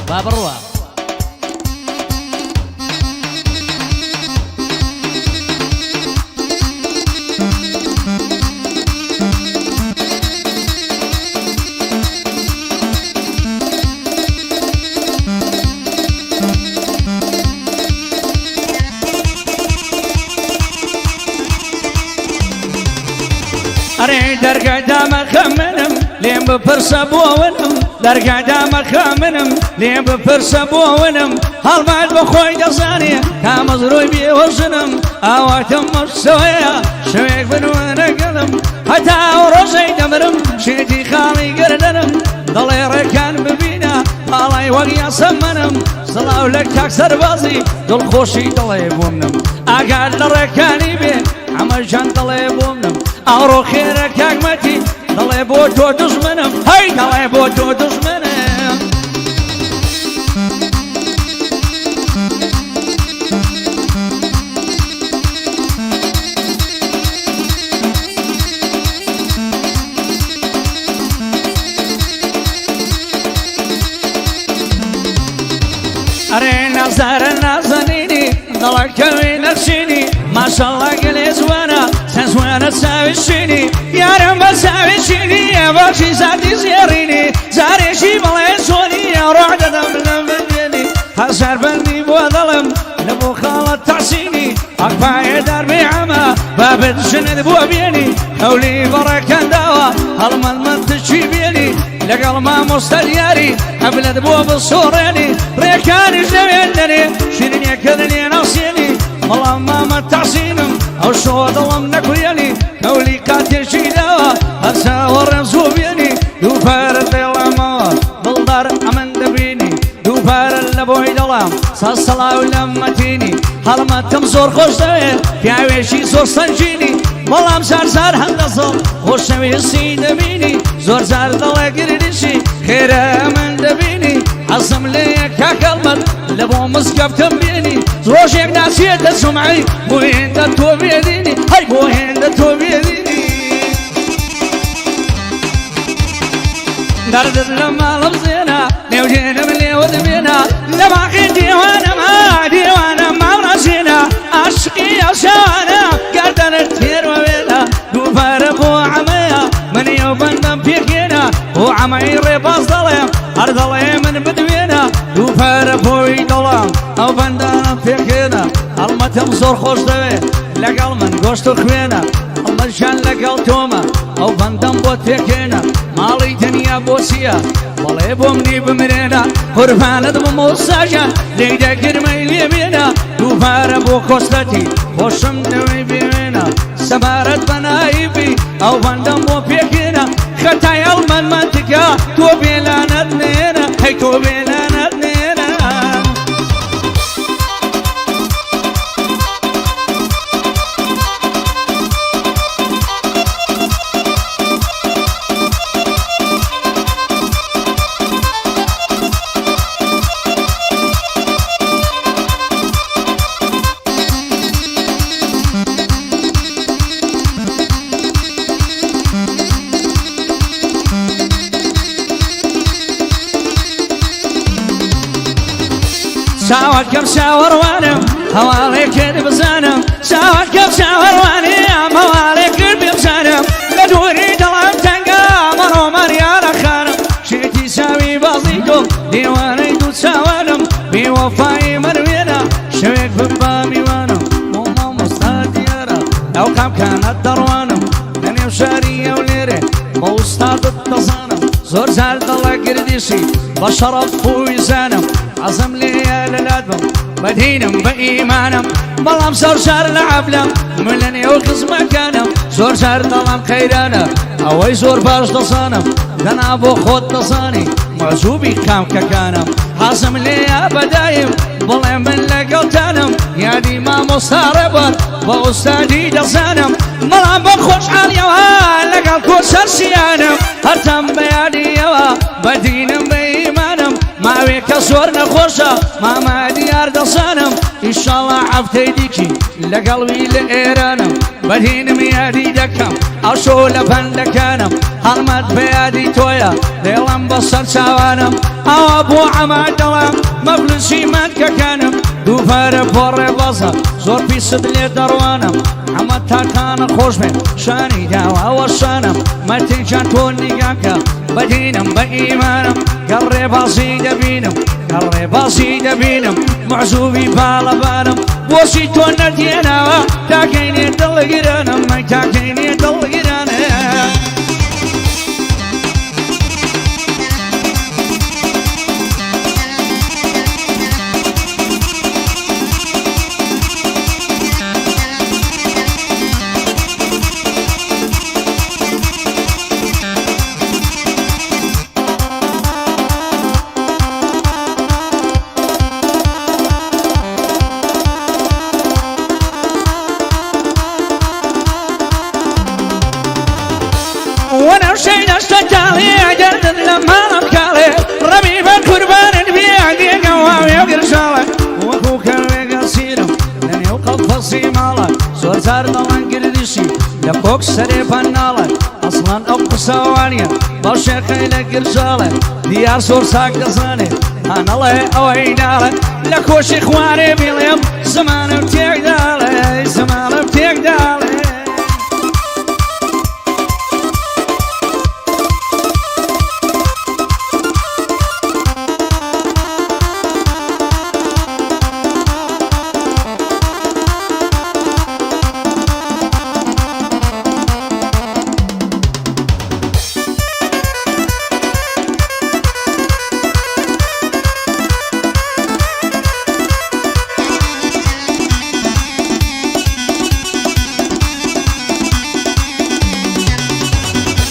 با بڕوە أري درجة دامك منهم لين بفرسة بوونم درجة دامك منهم لين بفرسة بوونم هالبعد بخوي دزاني كامزروي بيوزنم أواتم مستوية شويك بنوانا قلم حتى ورزي دمرم شيتي خالي قردنم ضلي ركان ببينا الله وقيا سمنم صلاة لك تكسر بازي دل خوشي ضلي بومنم أقعد لركاني بين عمل جان ضلي بومنم أورو خيرك أقمتي ضلي بوتو دزمنم هاي ضلي بوتو دزمنم أري نظر نازنيني ضلك كوي نفسيني ما شاء الله قلي زوانا سنزوانا تساوي الشيني يا رب تساوي الشيني يا باشي زادي زياريني زاري شي بلاي سوني يا روح دم بديني هزار بني بوظلم لبو خالد تحسيني أقفاي دربي عما باب الجند بو بيني حولي بركة دوا هالمن تشي بيني لقل ما مستدياري أبلد بو بالصوريني ريكاني جدوينني شيرين يكذني ناصيني والله ما متعسينم أو شو ظلم نكويني حولي قاتل شي دوا هسا ورمزو بيني دوفار الدلما بالدار أمن دبيني دوفار اللبوي دلام صلاة ولمتيني هالما تمزور خوش دوي في عويشي زور سنجيني والله زار هندصل خوشوي السين دبيني زور زار ضلا قردشي خير من دبيني عصم ليك هكالمر لبو مسقف تنبيني زروشيك ناسيت السمعي بوين دتو بيديني هاي بوين دتو بيديني درد لما لبزينا نوجينا من اللي ودبينا لما خي ديوانا ما مرسينا عشقي يا شوانا قردن التير وبينا دوفار بو عميا من يوبن بيكينا وعمي ريباس ظلم أرض الله من بدوينا دوفار بوي ظلم أو بندان بيكينا المتم زور خوش دوي لقل من قوشتو خوينا المشان لقل توما أو بندان بوت بيكينا مالي دنيا بوسيا والله بومني بمرينا قربانة بموساجا ليدا كرمي اليمينا دوفار بو كوستاتي خوشم دوي بيمينا سبارت بنايبي أو بندان بو بيكينا خطاي المن منتكا تو بيلانا دنينا هي تو بيلانا دنينا ساوات كم ساور وانم هوالي كد بزانم ساوات كم ساور وانم هوالي كد بزانم بدوري دلم تنقا مرو مريانا خانم شيتي ساوي بازيكم ديواني دو ساوانم بوفاي مروينا شويك ببامي وانم ماما مستاديارا لو كم كانت دروانم أنا وشاري وليري موستاد التصانم زور زال دلا قرديسي بشرف ويزانم عزم لي للأدب بدينم بإيمانم بلام زور زار لعبلم ملني وخز مكانم زور زار ظلم خيرانا أوي زور باش تصانم دنا أبو خود تصاني معزوبي كام ككانم عزم لي بدايم بلام من لقلتانم يا دي ما مستعربا وأستاذي تصانم ملام بخوش عاليوها لقل كل سرسيانم هرتم بيادي يوا بدينم بإيمانم ما ويك صورنا خوشة ما ديار دصانم إن شاء الله عفتي ديكي لقلبي لإيرانم بدين ميادي دكم أشول فندكانم هرمت بيادي تويا ليلم بصر سوانم أو أبو عماد دوام مفلسي مانك كانم دوفار فور بصر زور في صدلي دروانم عمد تاكان خوش من شاني داوا وشانم ما تنشان توني كاكا بدينم بإيمانم قري بصيد بينم قري بصيد بينم معزوبي بالبانم وصيتو ندينا تاكيني دلقرانا ما تاكيني دلقرانا وانا وشينا اشتكالي عجلت لما نبكالي ربيبا قربان بيعدي قوامي وقرشالي واخوك الوقصيرم لن يوقف فصيمالي زور زار ضوان قردشي لكوك سريبا نالي اصلا اقصوانيا باشيخي لقرشالي ديار سور ساق دزاني انا الله اوينالي لكوش اخواني بيليم زمان بتيقدالي زمان بتيقدالي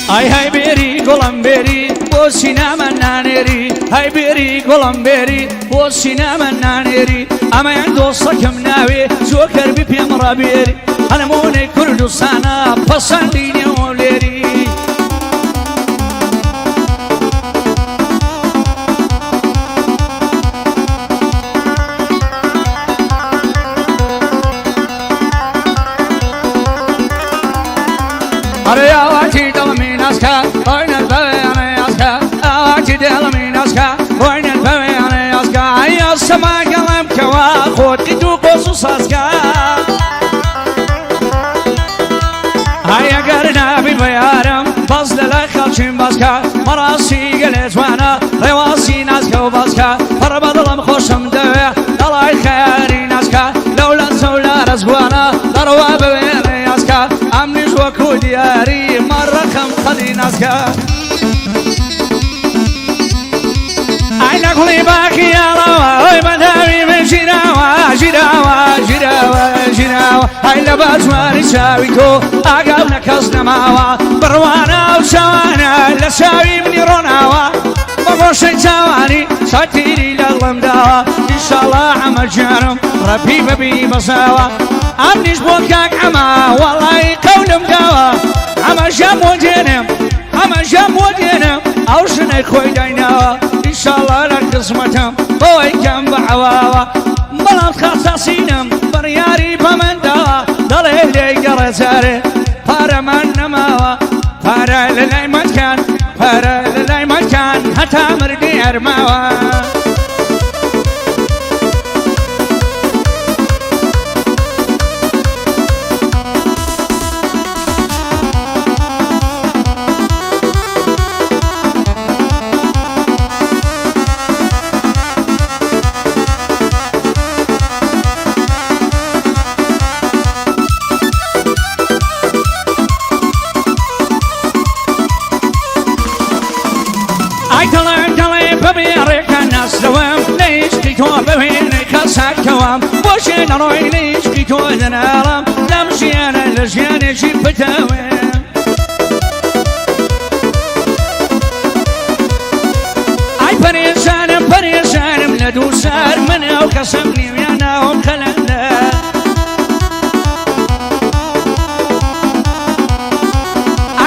هاي بيري كولمبيري بوسينا منانيري هاي بيري كولمبيري بوسينا منانيري اما عنده صكم ناوي زوكر بيبيم رابيري انا موني كردستانا بسنديني وليري أريا واجي دلمي ناسكا وين البوي أنا ياسكا واجي دلمي ناسكا وين البوي أنا ياسكا أي السما قلم كوا خود كتو قصو ساسكا هيا قرنا ببيارم فضل لخلشين باسكا مراسي قلت وانا رواسي ناسكا وباسكا فرب ظلم خوشم دويا الله خيري ناسكا لولا زولا رزقوانا ضروا بوي ناسكا أمنيش وكو دياري مرة خم خلي ناسكا عينك لي باقي يا روا وي بداوي من جراوة جراوة جراوة جراوة هاي لباجواني شاويكو أقاونا كسنا ماوا بروانا وشوانا لشاوي مني روناوا بغوشي جواني ساتيري للمداوا إن شاء الله عمل جانم ربي ببي بصاوا أمنيش بوكاك عما والله قول مقاوا عما جام ودينم عما جام ودينم أو شني خوي دايناوا إن شاء الله لك قسمتهم بوي كم بعواوا بلاد خاصاصينم برياري بمن دوا دلي لي قرزاري فارا من نماوا فارا للي مكان فارا للي مكان حتى مردي أرماوا كوام وشين روي ليش كيتو ذنارم لمشي انا لجياني جيب فتاوي اي بريشانم لدو سار من او قسمني ويانا ومخلنا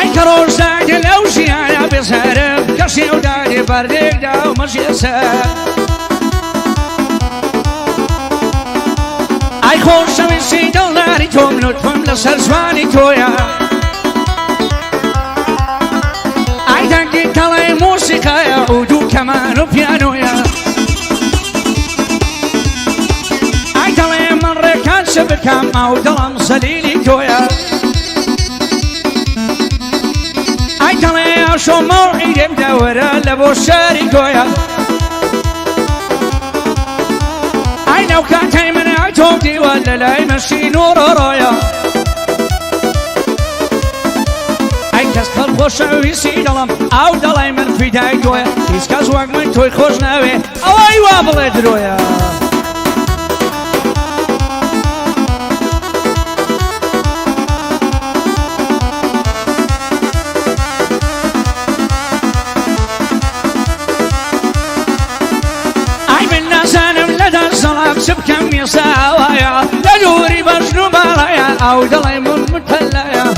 اي كروش داعي لو جيانا بسهرم كشي وداعي برديك داو مشي سار اي خوش شوي سيدلنا زماني توم لطفم لسر زماني تويا عيدك تلاي موسيقى عود وكمان وبيانويا عيدك مرة كان شبكة ما ودلم صليلي تويا عيدك شو موعد مدورة لبو شاري تويا لو كان تيمن عتودي ولا لا يمشي نور رايا اي كسر خوش ويسي دلم او دلاي من في داي دويا يسكاز وقت من توي خوش ناوي او اي وابل درويا سبكم يساوايا لجوري بشنو بالايا او دلاي من متلايا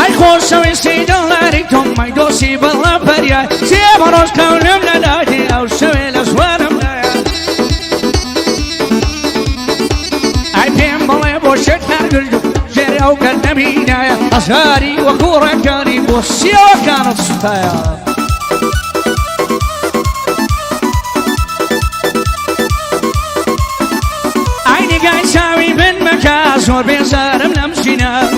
اي خوش ويسي دلاري توم ما يدوسي بالله بريا سيب روش كونم لداتي او شوي لسوانم لايا اي بيم بلاي بوشت هرقلجو جيري او كالنبينايا اسهاري وكورا كاني بوسي وكانت صفايا قاعد ساوي بالمكاس وبيزارم نمشينا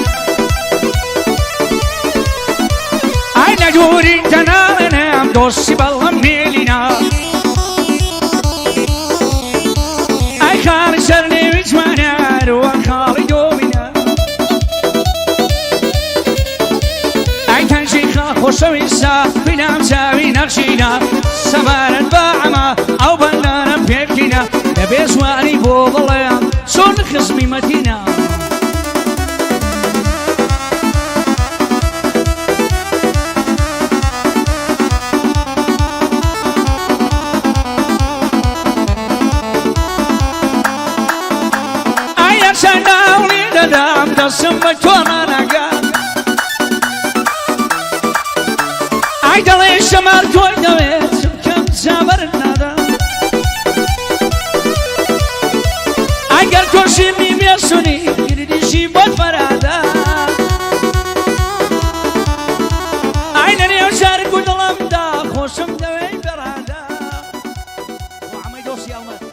عينا جوري تنالنا دوسي بالله ميلينا اي خالي سرني وجوانا روان خالي دومنا اي كان شيخا خوشوي سا بنام ساوي نغشينا سمارا باعما او بلانا بيبكينا نبيسواني بوضليان شون خصمي مدينة أي سنة وليد دام تصمت وانا قام أي دلي شمال توي دويت سبكم سابر النادم اگر توشی میسونی گریشی بود فرادا عینی وشار کدلم دا خوشم دوی برادا و عمی دوستی آمد